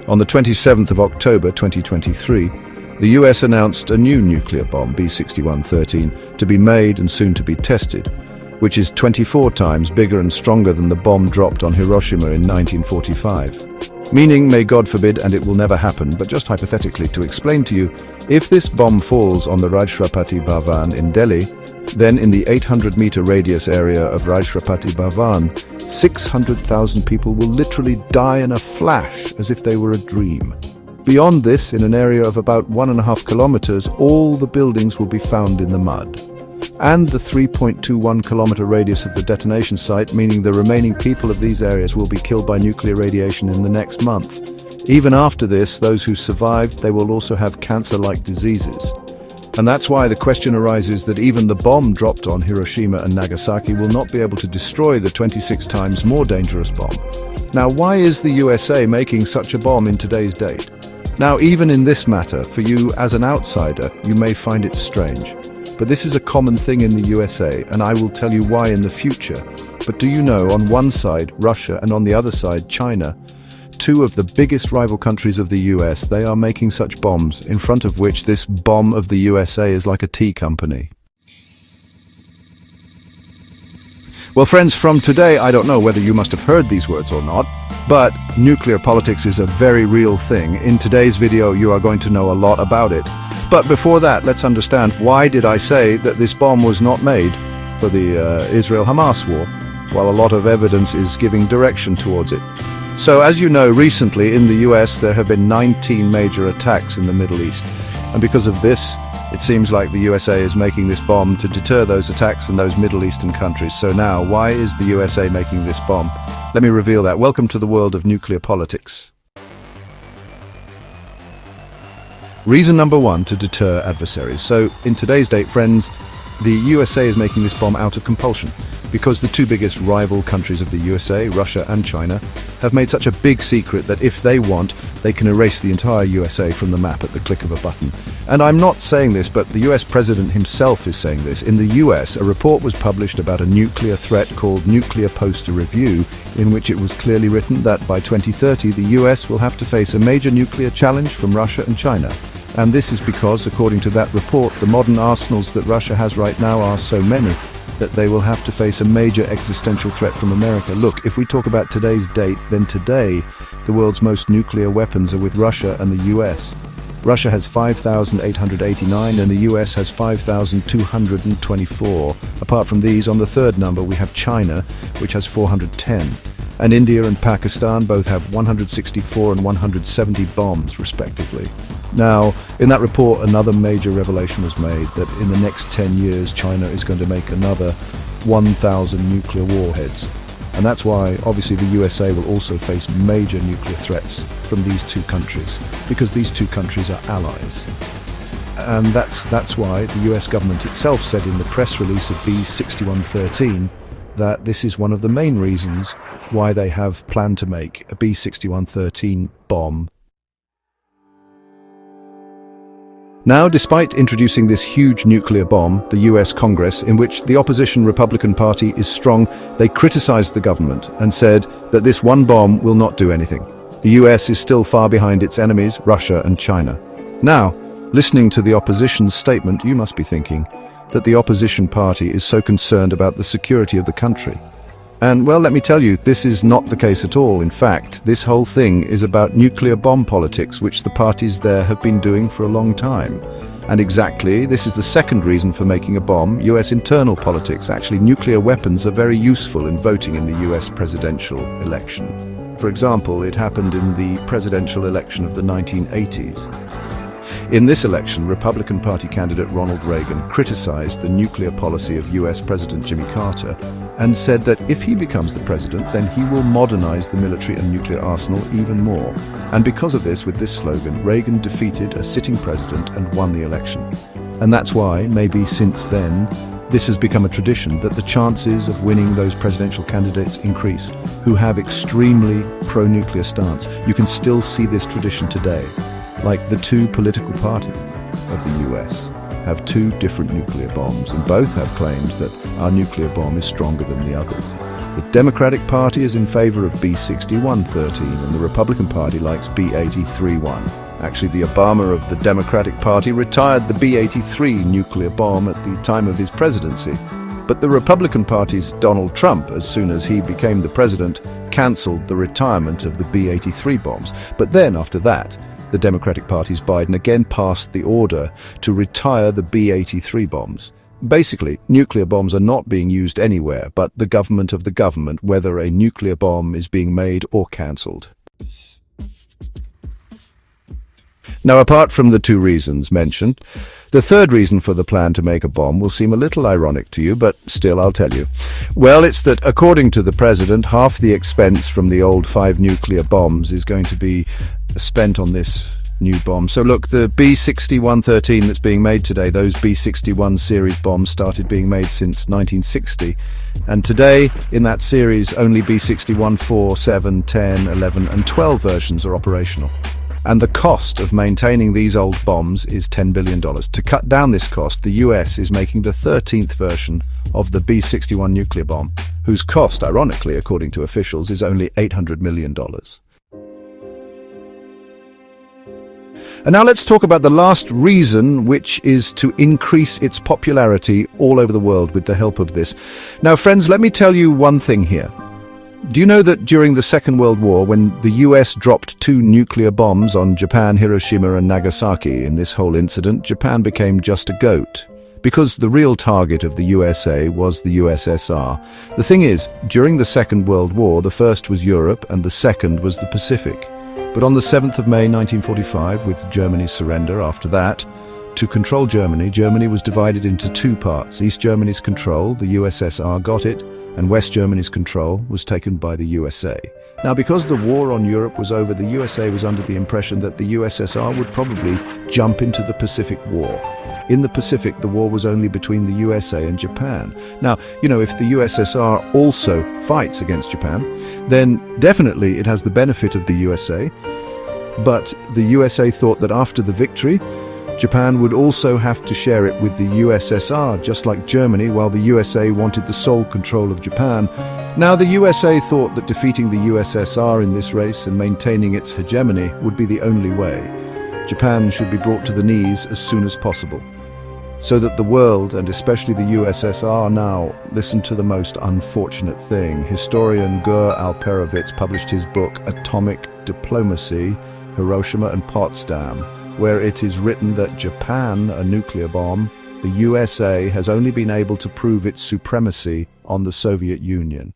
On the 27th of October 2023, the US announced a new nuclear bomb, B-6113, to be made and soon to be tested, which is 24 times bigger and stronger than the bomb dropped on Hiroshima in 1945. Meaning, may God forbid, and it will never happen, but just hypothetically to explain to you, if this bomb falls on the Rashtrapati Bhavan in Delhi, then in the 800-meter radius area of Rashtrapati Bhavan, 600,000 people will literally die in a flash as if they were a dream. Beyond this, in an area of about 1.5 kilometers, all the buildings will be found in the mud. And the 3.21-kilometer radius of the detonation site, meaning the remaining people of these areas will be killed by nuclear radiation in the next month. Even after this, those who survived, they will also have cancer-like diseases. And that's why the question arises that even the bomb dropped on Hiroshima and Nagasaki will not be able to destroy the 26 times more dangerous bomb. Now, why is the USA making such a bomb in today's date? Now, even in this matter, for you as an outsider, you may find it strange. But this is a common thing in the USA, and I will tell you why in the future. But do you know, on one side, Russia, and on the other side, China, two of the biggest rival countries of the US, they are making such bombs, in front of which this bomb of the USA is like a tea company. Well, friends, from today, I don't know whether you must have heard these words or not, but nuclear politics is a very real thing. In today's video, you are going to know a lot about it. But before that, let's understand, why did I say that this bomb was not made for the Israel-Hamas war, while a lot of evidence is giving direction towards it? So, as you know, recently in the US, there have been 19 major attacks in the Middle East. And because of this, it seems like the USA is making this bomb to deter those attacks in those Middle Eastern countries. So now, why is the USA making this bomb? Let me reveal that. Welcome to the world of nuclear politics. Reason number one, to deter adversaries. So, in today's date, friends, the USA is making this bomb out of compulsion, because the two biggest rival countries of the USA, Russia and China, have made such a big secret that if they want, they can erase the entire USA from the map at the click of a button. And I'm not saying this, but the US president himself is saying this. In the US, a report was published about a nuclear threat called Nuclear Poster Review, in which it was clearly written that by 2030, the US will have to face a major nuclear challenge from Russia and China. And this is because, according to that report, the modern arsenals that Russia has right now are so many that they will have to face a major existential threat from America. Look, if we talk about today's date, then today, the world's most nuclear weapons are with Russia and the US. Russia has 5,889 and the US has 5,224. Apart from these, on the third number, we have China, which has 410. And India and Pakistan both have 164 and 170 bombs, respectively. Now, in that report, another major revelation was made that in the next 10 years, China is going to make another 1,000 nuclear warheads. And that's why, obviously, the USA will also face major nuclear threats from these two countries, because these two countries are allies. And that's why the US government itself said in the press release of B-6113 that this is one of the main reasons why they have planned to make a B-6113 bomb. Now, despite introducing this huge nuclear bomb, the US Congress, in which the opposition Republican Party is strong, they criticized the government and said that this one bomb will not do anything. The US is still far behind its enemies, Russia and China. Now, listening to the opposition's statement, you must be thinking that the opposition party is so concerned about the security of the country. And, well, let me tell you, this is not the case at all. In fact, this whole thing is about nuclear bomb politics, which the parties there have been doing for a long time. And exactly, this is the second reason for making a bomb, US internal politics. Actually, nuclear weapons are very useful in voting in the US presidential election. For example, it happened in the presidential election of the 1980s. In this election, Republican Party candidate Ronald Reagan criticized the nuclear policy of US President Jimmy Carter and said that if he becomes the president, then he will modernize the military and nuclear arsenal even more. And because of this, with this slogan, Reagan defeated a sitting president and won the election. And that's why, maybe since then, this has become a tradition that the chances of winning those presidential candidates increase, who have extremely pro-nuclear stance. You can still see this tradition today. Like the two political parties of the US have two different nuclear bombs, and both have claims that our nuclear bomb is stronger than the others. The Democratic Party is in favor of B-6113 and the Republican Party likes B-83-1. Actually, the Obama of the Democratic Party retired the B-83 nuclear bomb at the time of his presidency. But the Republican Party's Donald Trump, as soon as he became the president, cancelled the retirement of the B-83 bombs. But then, after that, the Democratic Party's Biden again passed the order to retire the B-83 bombs. Basically, nuclear bombs are not being used anywhere but the government of the government, whether a nuclear bomb is being made or cancelled. Now, apart from the two reasons mentioned, the third reason for the plan to make a bomb will seem a little ironic to you, but still I'll tell you. Well, it's that according to the president, half the expense from the old 5 nuclear bombs is going to be spent on this new bomb. So look, the B-6113 that's being made today, those B-61 series bombs started being made since 1960. And today, in that series, only B-61 4, 7, 10, 11 and 12 versions are operational. And the cost of maintaining these old bombs is $10 billion. To cut down this cost, the US is making the 13th version of the B-61 nuclear bomb, whose cost, ironically, according to officials, is only $800 million. And now let's talk about the last reason, which is to increase its popularity all over the world with the help of this. Now, friends, let me tell you one thing here. Do you know that during the Second World War, when the US dropped 2 nuclear bombs on Japan, Hiroshima and Nagasaki, in this whole incident, Japan became just a goat? Because the real target of the USA was the USSR. The thing is, during the Second World War, the first was Europe and the second was the Pacific. But on the 7th of May 1945, with Germany's surrender after that, to control Germany, Germany was divided into 2 parts. East Germany's control, the USSR got it, and West Germany's control was taken by the USA. Now, because the war on Europe was over, the USA was under the impression that the USSR would probably jump into the Pacific War. In the Pacific, the war was only between the USA and Japan. Now, you know, if the USSR also fights against Japan, then definitely it has the benefit of the USA. But the USA thought that after the victory, Japan would also have to share it with the USSR, just like Germany, while the USA wanted the sole control of Japan. Now, the USA thought that defeating the USSR in this race and maintaining its hegemony would be the only way. Japan should be brought to the knees as soon as possible, so that the world, and especially the USSR now, listen to the most unfortunate thing. Historian Gur Alperovitz published his book, Atomic Diplomacy, Hiroshima and Potsdam, where it is written that Japan, a nuclear bomb, the USA has only been able to prove its supremacy on the Soviet Union.